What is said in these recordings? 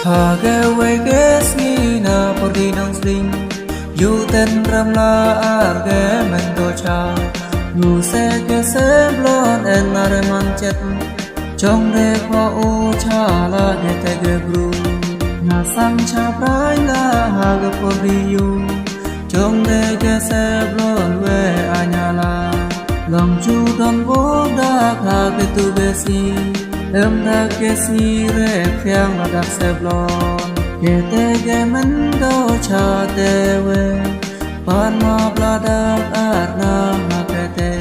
Haga weges ni na pori nang sling yu ten ramla arge mento cha nu se ke se blon en nare manchet trong de kho u cha la de te ge bru na sang cha prai la haga pori yu trong de ke se blon we anyala lòng chu don bo da kha ke tu be si em đã kết si rê phiang là đặc xếp lon kể tê ghé mến đâu cha tê về pan mọc là đặc át na mà kể tê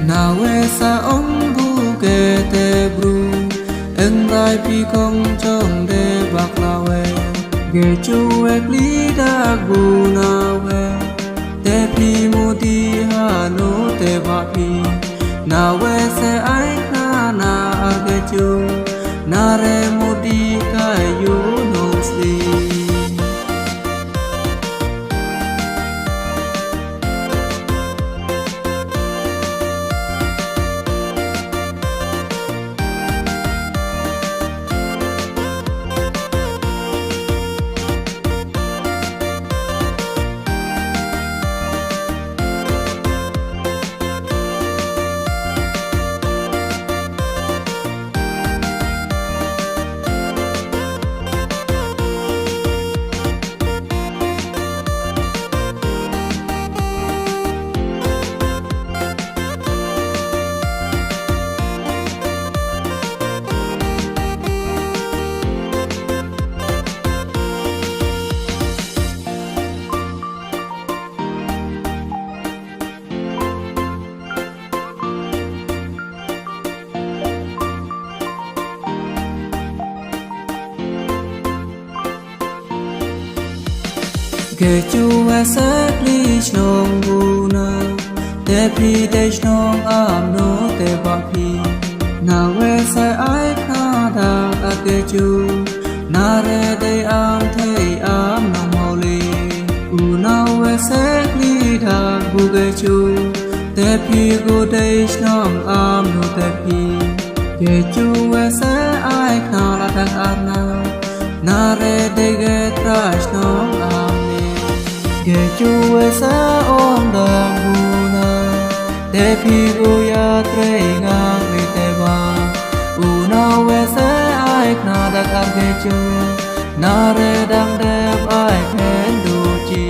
nào về xa ông bu kể tê bru em gai pi công trong đê bạc là về ghé chu ếch lý đặc bu nào về tê pi mô ti hà nô tê bạc pi nào về xe ai na age chu nare modi kayu no si kể chu e sắc li chong bu na te pi te chong am no te ba pi na we sa ai kha da a ke chu na re de am thei am na mo li u na we sắc li da bu ke chu te pi go de chong am no te pi kể chu e sa ai kha la dang am na re de ge tra chong am kể chu e sa om dang bu na te pi go ya tre ngang ni te ba u na we sa ai na da ka ke chu na re dang de ai phen du chi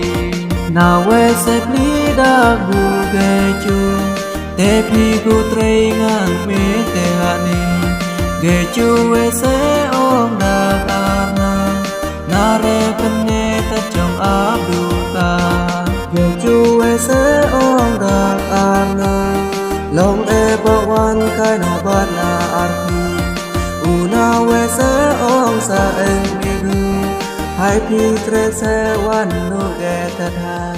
na we se ni da bu ke chu te pi go tre ngang me te ha ni kể chu e sa om da ka na re pen ne ta chong a du kể chu e sẽ ôm đạc ana lòng e bỏ quan khai nó bắt là ăn hi u nào e sẽ ôm sa em mi gu hai pi tre sẽ quan nó ghé thật ha